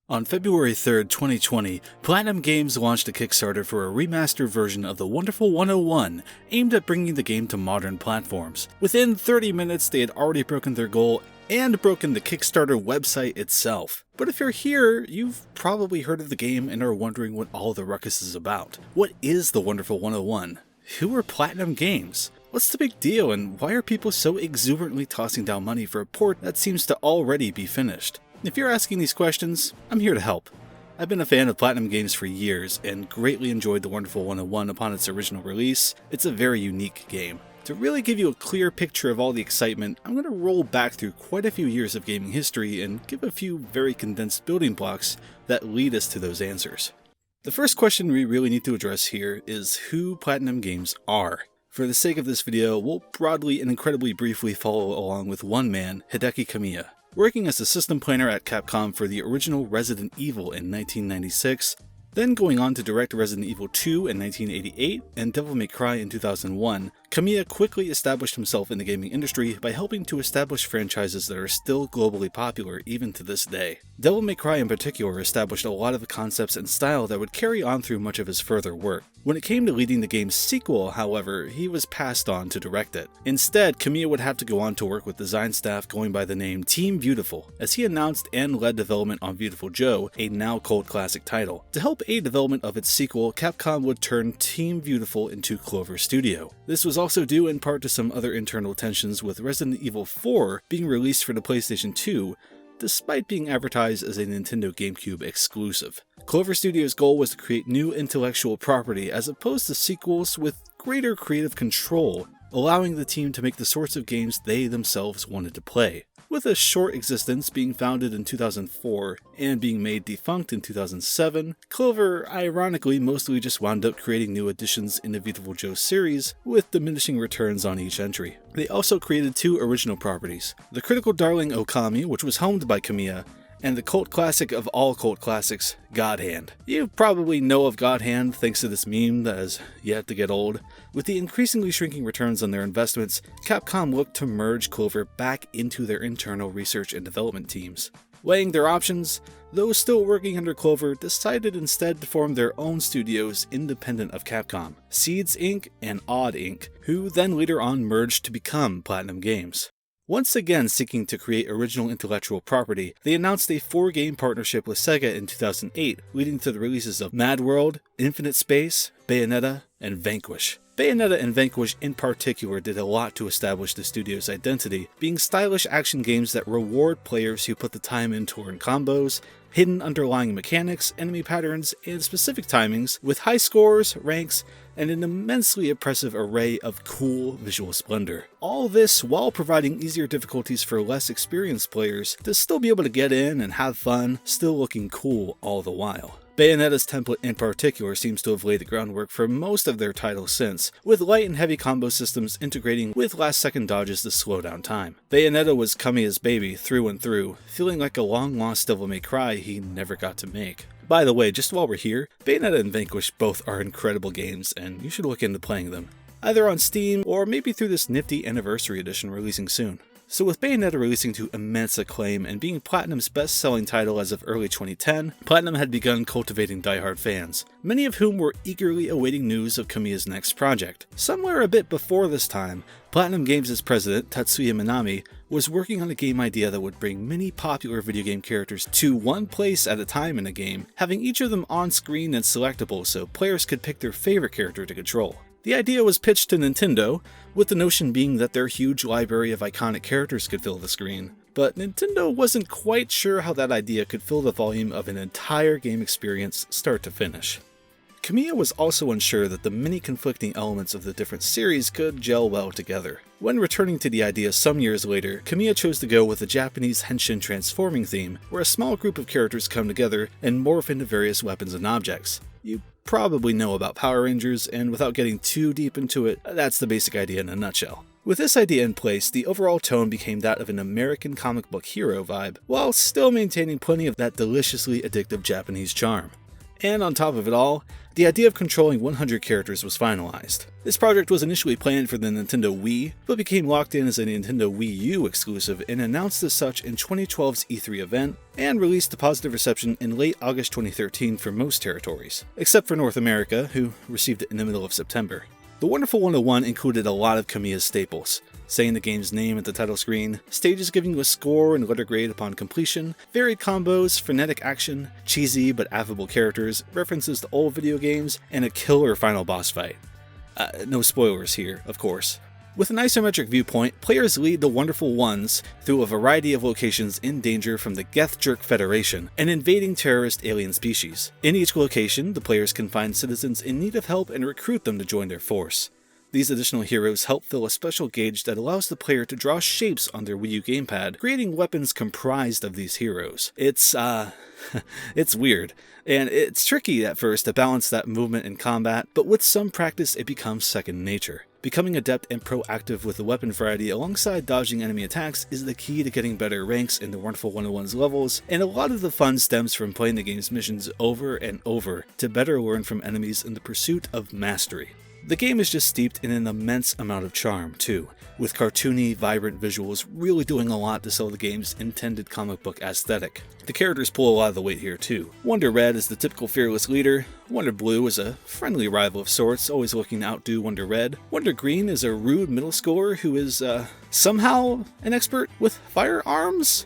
On February 3rd, 2020, PlatinumGames launched a KickStarter for a remastered version of The Wonderful 101, aimed at bringing the game to modern platforms. Within 30 minutes, they had already broken their goal and broken the Kickstarter website itself. But if you're here, you've probably heard of the game and are wondering what all the ruckus is about. What is The Wonderful 101? Who are PlatinumGames? What's the big deal, and why are people so exuberantly tossing down money for a port that seems to already be finished? If you're asking these questions, I'm here to help. I've been a fan of PlatinumGames for years and greatly enjoyed The Wonderful 101 upon its original release. It's a very unique game. To really give you a clear picture of all the excitement, I'm going to roll back through quite a few years of gaming history and give a few very condensed building blocks that lead us to those answers. The first question we really need to address here is who PlatinumGames are. For the sake of this video, we'll broadly and incredibly briefly follow along with one man, Hideki Kamiya. Working as a system planner at Capcom for the original Resident Evil in 1996, then going on to direct Resident Evil 2 in 1988 and Devil May Cry in 2001, Kamiya quickly established himself in the gaming industry by helping to establish franchises that are still globally popular even to this day. Devil May Cry in particular established a lot of the concepts and style that would carry on through much of his further work. When it came to leading the game's sequel, however, he was passed on to direct it. Instead, Kamiya would have to go on to work with design staff going by the name Team Beautiful, as he announced and led development on Beautiful Joe, a now cult classic title. To help aid development of its sequel, Capcom would turn Team Beautiful into Clover Studio. This was also due in part to some other internal tensions, with Resident Evil 4 being released for the PlayStation 2, despite being advertised as a Nintendo GameCube exclusive. Clover Studio's goal was to create new intellectual property as opposed to sequels with greater creative control, allowing the team to make the sorts of games they themselves wanted to play. With a short existence, being founded in 2004 and being made defunct in 2007, Clover ironically mostly just wound up creating new additions in the Beautiful Joe series, with diminishing returns on each entry. They also created two original properties, the critical darling Okami, which was helmed by Kamiya, and the cult classic of all cult classics, God Hand. You probably know of God Hand thanks to this meme that has yet to get old. With the increasingly shrinking returns on their investments, Capcom looked to merge Clover back into their internal research and development teams. Weighing their options, those still working under Clover decided instead to form their own studios independent of Capcom, Seeds Inc. and Odd Inc., who then later on merged to become PlatinumGames. Once again seeking to create original intellectual property, they announced a 4-game partnership with Sega in 2008, leading to the releases of Mad World, Infinite Space, Bayonetta, and Vanquish. Bayonetta and Vanquish in particular did a lot to establish the studio's identity, being stylish action games that reward players who put the time in to learn combos, hidden underlying mechanics, enemy patterns, and specific timings, with high scores, ranks, and an immensely impressive array of cool visual splendor. All this while providing easier difficulties for less experienced players to still be able to get in and have fun, still looking cool all the while. Bayonetta's template in particular seems to have laid the groundwork for most of their titles since, with light and heavy combo systems integrating with last-second dodges to slow down time. Bayonetta was Kamiya's baby through and through, feeling like a long-lost Devil May Cry he never got to make. By the way, just while we're here, Bayonetta and Vanquish both are incredible games, and you should look into playing them, either on Steam or maybe through this nifty Anniversary Edition releasing soon. So with Bayonetta releasing to immense acclaim and being Platinum's best-selling title as of early 2010, Platinum had begun cultivating diehard fans, many of whom were eagerly awaiting news of Kamiya's next project. Somewhere a bit before this time, PlatinumGames' president, Tatsuya Minami, was working on a game idea that would bring many popular video game characters to one place at a time in a game, having each of them on-screen and selectable so players could pick their favorite character to control. The idea was pitched to Nintendo, with the notion being that their huge library of iconic characters could fill the screen, but Nintendo wasn't quite sure how that idea could fill the volume of an entire game experience start to finish. Kamiya was also unsure that the many conflicting elements of the different series could gel well together. When returning to the idea some years later, Kamiya chose to go with the Japanese henshin transforming theme, where a small group of characters come together and morph into various weapons and objects. You probably know about Power Rangers, and without getting too deep into it, that's the basic idea in a nutshell. With this idea in place, the overall tone became that of an American comic book hero vibe, while still maintaining plenty of that deliciously addictive Japanese charm. And on top of it all, the idea of controlling 100 characters was finalized. This project was initially planned for the Nintendo Wii, but became locked in as a Nintendo Wii U exclusive and announced as such in 2012's E3 event, and released to positive reception in late August 2013 for most territories, except for North America, who received it in the middle of September. The Wonderful 101 included a lot of Kamiya's staples: saying the game's name at the title screen, stages giving you a score and letter grade upon completion, varied combos, frenetic action, cheesy but affable characters, references to old video games, and a killer final boss fight. No spoilers here, of course. With an isometric viewpoint, players lead the Wonderful Ones through a variety of locations in danger from the Geth Jerk Federation, an invading terrorist alien species. In each location, the players can find citizens in need of help and recruit them to join their force. These additional heroes help fill a special gauge that allows the player to draw shapes on their Wii U gamepad, creating weapons comprised of these heroes. It's weird, and it's tricky at first to balance that movement in combat, but with some practice it becomes second nature. Becoming adept and proactive with the weapon variety alongside dodging enemy attacks is the key to getting better ranks in the Wonderful 101's levels, and a lot of the fun stems from playing the game's missions over and over to better learn from enemies in the pursuit of mastery. The game is just steeped in an immense amount of charm, too, with cartoony, vibrant visuals really doing a lot to sell the game's intended comic book aesthetic. The characters pull a lot of the weight here, too. Wonder Red is the typical fearless leader, Wonder Blue is a friendly rival of sorts, always looking to outdo Wonder Red, Wonder Green is a rude middle schooler who is, somehow an expert with firearms?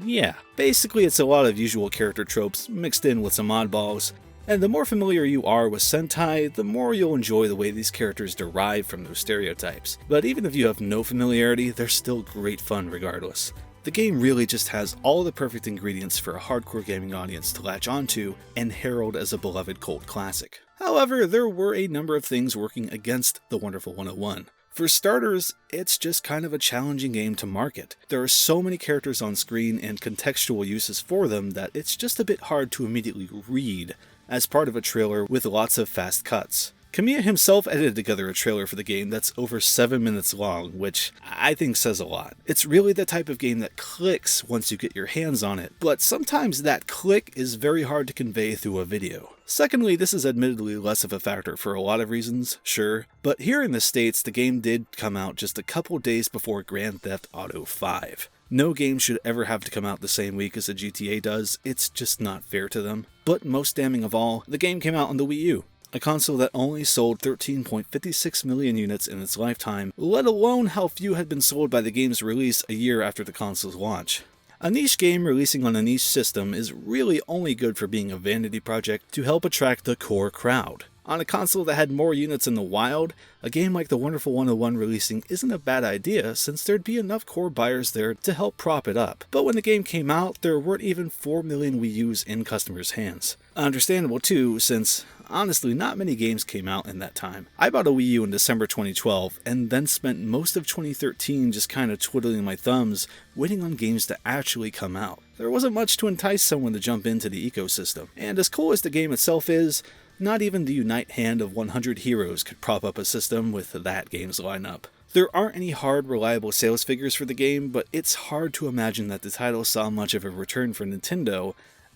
Yeah. Basically, it's a lot of usual character tropes mixed in with some oddballs. And the more familiar you are with Sentai, the more you'll enjoy the way these characters derive from those stereotypes. But even if you have no familiarity, they're still great fun regardless. The game really just has all the perfect ingredients for a hardcore gaming audience to latch onto and herald as a beloved cult classic. However, there were a number of things working against the Wonderful 101. For starters, it's just kind of a challenging game to market. There are so many characters on screen and contextual uses for them that it's just a bit hard to immediately read as part of a trailer with lots of fast cuts. Kamiya himself edited together a trailer for the game that's over 7 minutes long, which I think says a lot. It's really the type of game that clicks once you get your hands on it, but sometimes that click is very hard to convey through a video. Secondly, this is admittedly less of a factor for a lot of reasons, sure, but here in the States, the game did come out just a couple days before Grand Theft Auto 5. No game should ever have to come out the same week as a GTA does, it's just not fair to them. But most damning of all, the game came out on the Wii U, a console that only sold 13.56 million units in its lifetime, let alone how few had been sold by the game's release a year after the console's launch. A niche game releasing on a niche system is really only good for being a vanity project to help attract the core crowd. On a console that had more units in the wild, a game like the Wonderful 101 releasing isn't a bad idea since there'd be enough core buyers there to help prop it up. But when the game came out, there weren't even 4 million Wii U's in customers' hands. Understandable too, since honestly not many games came out in that time. I bought a Wii U in December 2012 and then spent most of 2013 just kind of twiddling my thumbs waiting on games to actually come out. There wasn't much to entice someone to jump into the ecosystem, and as cool as the game itself is, not even the unite hand of 100 heroes could prop up a system with that game's lineup. There aren't any hard, reliable sales figures for the game, but it's hard to imagine that the title saw much of a return for Nintendo,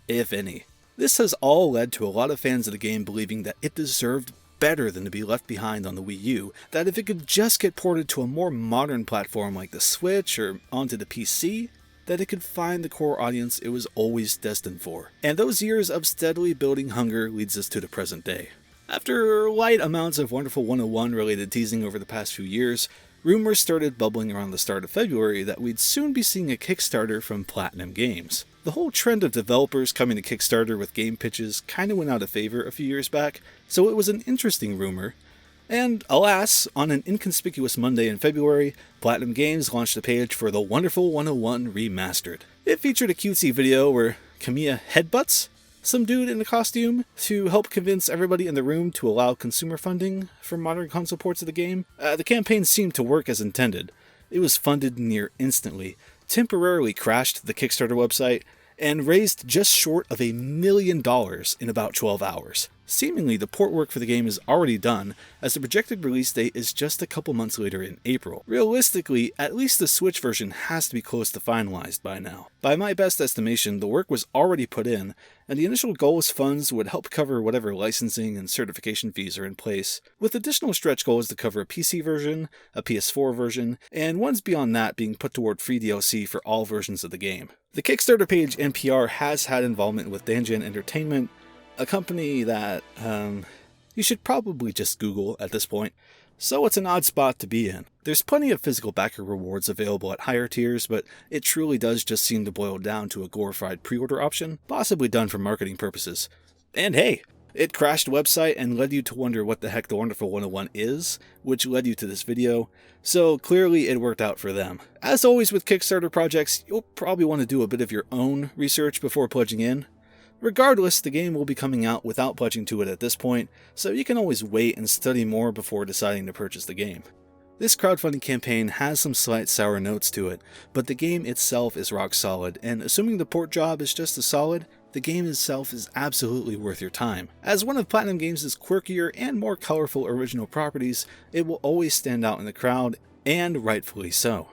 if any. This has all led to a lot of fans of the game believing that it deserved better than to be left behind on the Wii U, that if it could just get ported to a more modern platform like the Switch or onto the PC, that it could find the core audience it was always destined for. And those years of steadily building hunger leads us to the present day. After light amounts of Wonderful 101 related teasing over the past few years, rumors started bubbling around the start of February that we'd soon be seeing a Kickstarter from PlatinumGames. The whole trend of developers coming to Kickstarter with game pitches kinda went out of favor a few years back, so it was an interesting rumor. And alas, on an inconspicuous Monday in February, PlatinumGames launched a page for the Wonderful 101 Remastered. It featured a cutesy video where Kamiya headbutts some dude in a costume to help convince everybody in the room to allow consumer funding for modern console ports of the game. The campaign seemed to work as intended. It was funded near instantly, temporarily crashed the Kickstarter website, and raised just short of $1 million in about 12 hours. Seemingly, the port work for the game is already done, as the projected release date is just a couple months later in April. Realistically, at least the Switch version has to be close to finalized by now. By my best estimation, the work was already put in, and the initial goals funds would help cover whatever licensing and certification fees are in place, with additional stretch goals to cover a PC version, a PS4 version, and ones beyond that being put toward free DLC for all versions of the game. The Kickstarter page and PR has had involvement with Danjan Entertainment, a company that, you should probably just Google at this point, so it's an odd spot to be in. There's plenty of physical backer rewards available at higher tiers, but it truly does just seem to boil down to a glorified pre-order option, possibly done for marketing purposes. And hey, it crashed the website and led you to wonder what the heck the Wonderful 101 is, which led you to this video, so clearly it worked out for them. As always with Kickstarter projects, you'll probably want to do a bit of your own research before pledging in. Regardless, the game will be coming out without pledging to it at this point, so you can always wait and study more before deciding to purchase the game. This crowdfunding campaign has some slight sour notes to it, but the game itself is rock solid, and assuming the port job is just as solid, the game itself is absolutely worth your time. As one of PlatinumGames' quirkier and more colorful original properties, it will always stand out in the crowd, and rightfully so.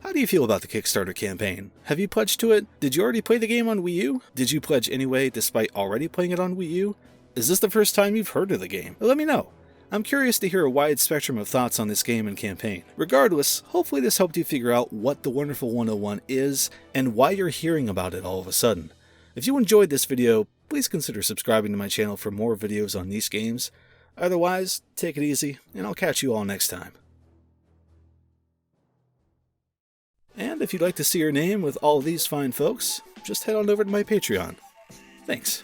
How do you feel about the Kickstarter campaign? Have you pledged to it? Did you already play the game on Wii U? Did you pledge anyway despite already playing it on Wii U? Is this the first time you've heard of the game? Let me know. I'm curious to hear a wide spectrum of thoughts on this game and campaign. Regardless, hopefully this helped you figure out what the Wonderful 101 is and why you're hearing about it all of a sudden. If you enjoyed this video, please consider subscribing to my channel for more videos on these games. Otherwise, take it easy, and I'll catch you all next time. And if you'd like to see your name with all these fine folks, just head on over to my Patreon. Thanks.